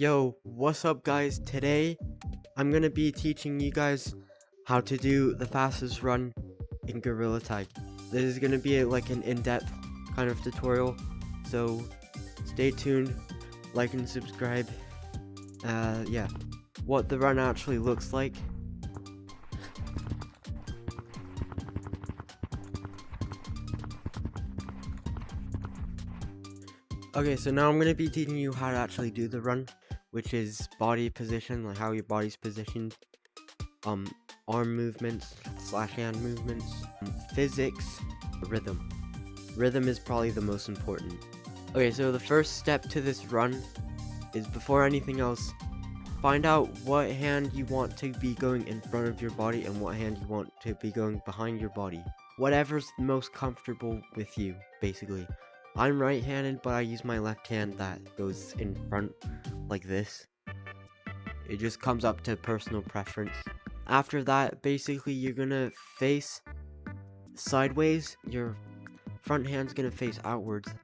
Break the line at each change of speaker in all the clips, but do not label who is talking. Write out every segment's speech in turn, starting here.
Yo, what's up guys? Today, I'm gonna be teaching you guys how to do the fastest run in Gorilla Tag. This is gonna be like an in-depth kind of tutorial, so stay tuned, like and subscribe. Yeah, what the run actually looks like. Okay, so now I'm gonna be teaching you how to actually do the run, which is body position, like how your body's positioned, arm movements / hand movements, physics, rhythm. Rhythm is probably the most important. Okay, so the first step to this run is, before anything else, find out what hand you want to be going in front of your body and what hand you want to be going behind your body. Whatever's most comfortable with you, basically. I'm right-handed, but I use my left hand that goes in front like this. It just comes up to personal preference. After that, basically you're gonna face sideways. Your front hand's gonna face outwards.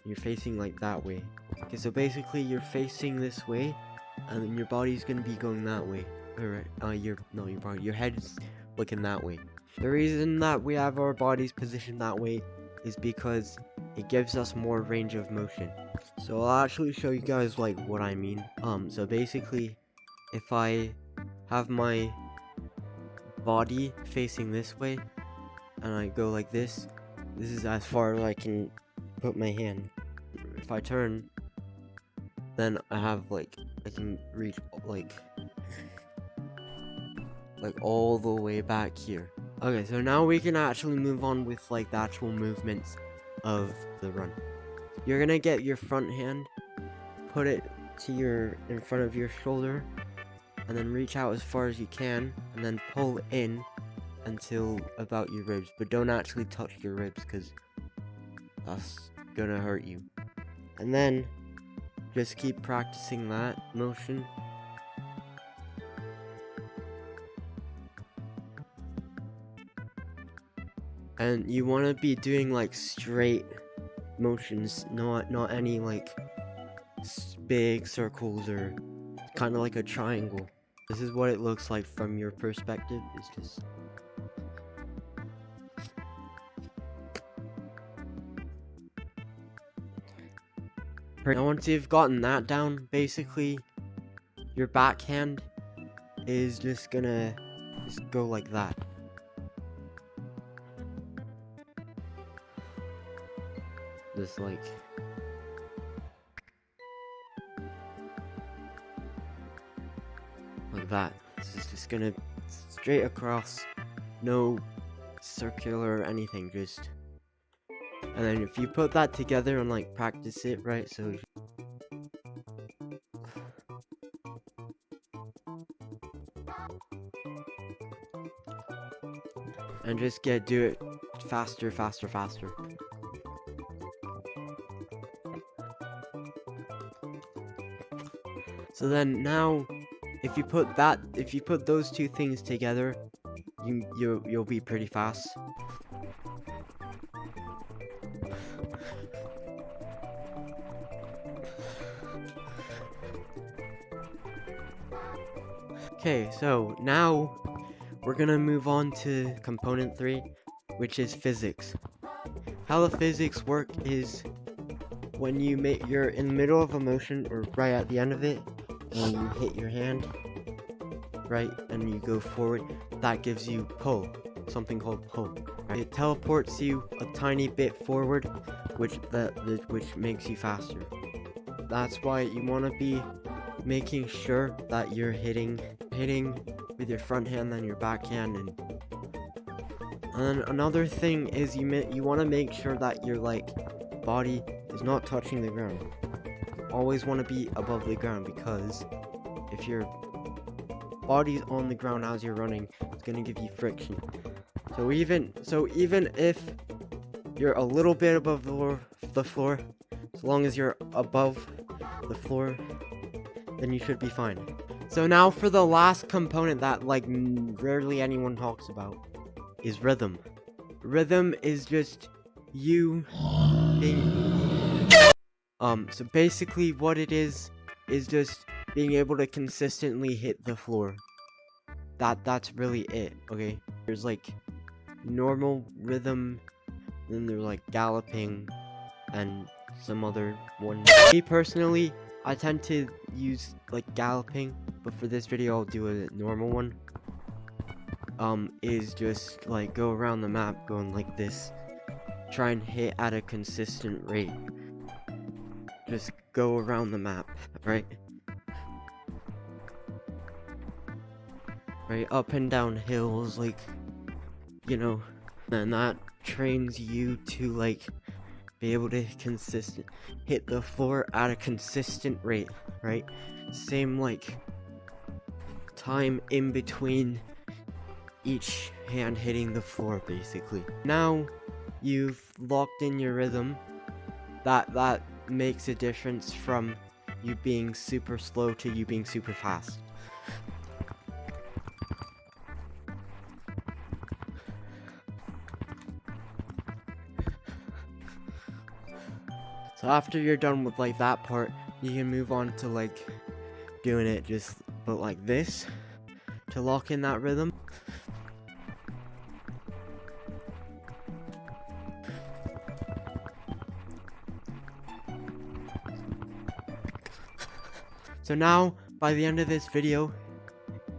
You're facing like that way. Okay, so basically you're facing this way, and then your body's gonna be going that way. Or your head's looking that way. The reason that we have our bodies positioned that way is because it gives us more range of motion. So I'll actually show you guys like what I mean. So basically, if I have my body facing this way and I go like this is as far as I can put my hand. If I turn, then I have I can reach like all the way back here. Okay, so now we can actually move on with the actual movements of the run. You're gonna get your front hand, put it to in front of your shoulder, and then reach out as far as you can, and then pull in until about your ribs, but don't actually touch your ribs because that's gonna hurt you. And then just keep practicing that motion. And you want to be doing straight motions, not any big circles or kind of like a triangle. This is what it looks like from your perspective. It's just now, once you've gotten that down, basically your backhand is just gonna go like that. Just like that. This is just gonna straight across, no circular or anything, just. And then if you put that together and practice it, right? So and just do it faster. So then now, if you put those two things together, you'll be pretty fast. Okay, so now we're gonna move on to component 3, which is physics. How the physics work is when you're in the middle of a motion or right at the end of it, and you hit your hand, right, and you go forward, that gives you pull, something called pull. Right? It teleports you a tiny bit forward, which makes you faster. That's why you want to be making sure that you're hitting with your front hand, then your back hand, and then another thing is you want to make sure that your body is not touching the ground. You always want to be above the ground, because if your body's on the ground as you're running, it's gonna give you friction. So even if you're a little bit above the floor, as long as you're above the floor, then you should be fine. So now for the last component that rarely anyone talks about is rhythm. Rhythm is just you being so basically what it is just being able to consistently hit the floor. That's really it, okay? There's like normal rhythm, then there's like galloping, and some other one. Me personally, I tend to use like galloping, but for this video I'll do a normal one. Is just like go around the map going like this. Try and hit at a consistent rate. Just go around the map, right? Right, up and down hills, like, you know, and that trains you to like be able to hit the floor at a consistent rate, right? Same like time in between each hand hitting the floor, basically. Now you've locked in your rhythm. That makes a difference from you being super slow to you being super fast. So after you're done with like that part, you can move on to like doing it just but like this to lock in that rhythm. So now, by the end of this video,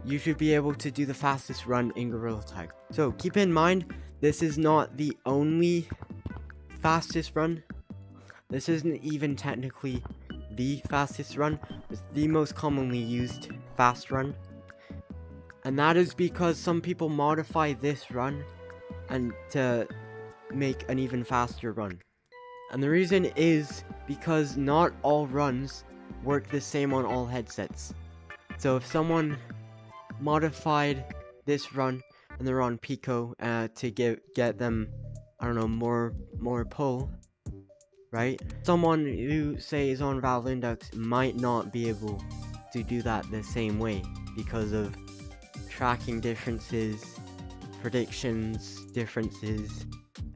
you should be able to do the fastest run in Gorilla Tag. So keep in mind, this is not the only fastest run. This isn't even technically the fastest run. It's the most commonly used fast run. And that is because some people modify this run and to make an even faster run. And the reason is because not all runs work the same on all headsets. So if someone modified this run and they're on Pico to get them, I don't know, more pull, right? Someone who say is on Valve Index might not be able to do that the same way because of tracking differences, predictions differences,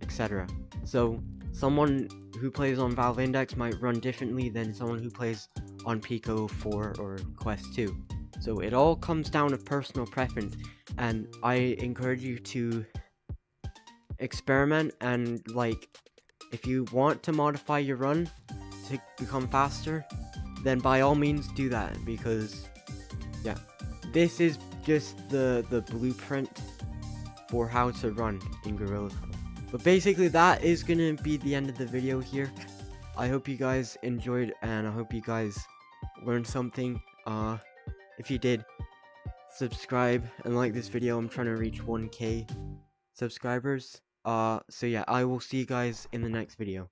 etc. So someone who plays on Valve Index might run differently than someone who plays on Pico 4 or Quest 2. So it all comes down to personal preference, and I encourage you to experiment and like, if you want to modify your run to become faster, then by all means do that, because yeah, this is just the blueprint for how to run in Gorilla Tag. But basically that is gonna be the end of the video here. I hope you guys enjoyed, and I hope you guys learned something. If you did, subscribe and like this video. I'm trying to reach 1K subscribers. So yeah, I will see you guys in the next video.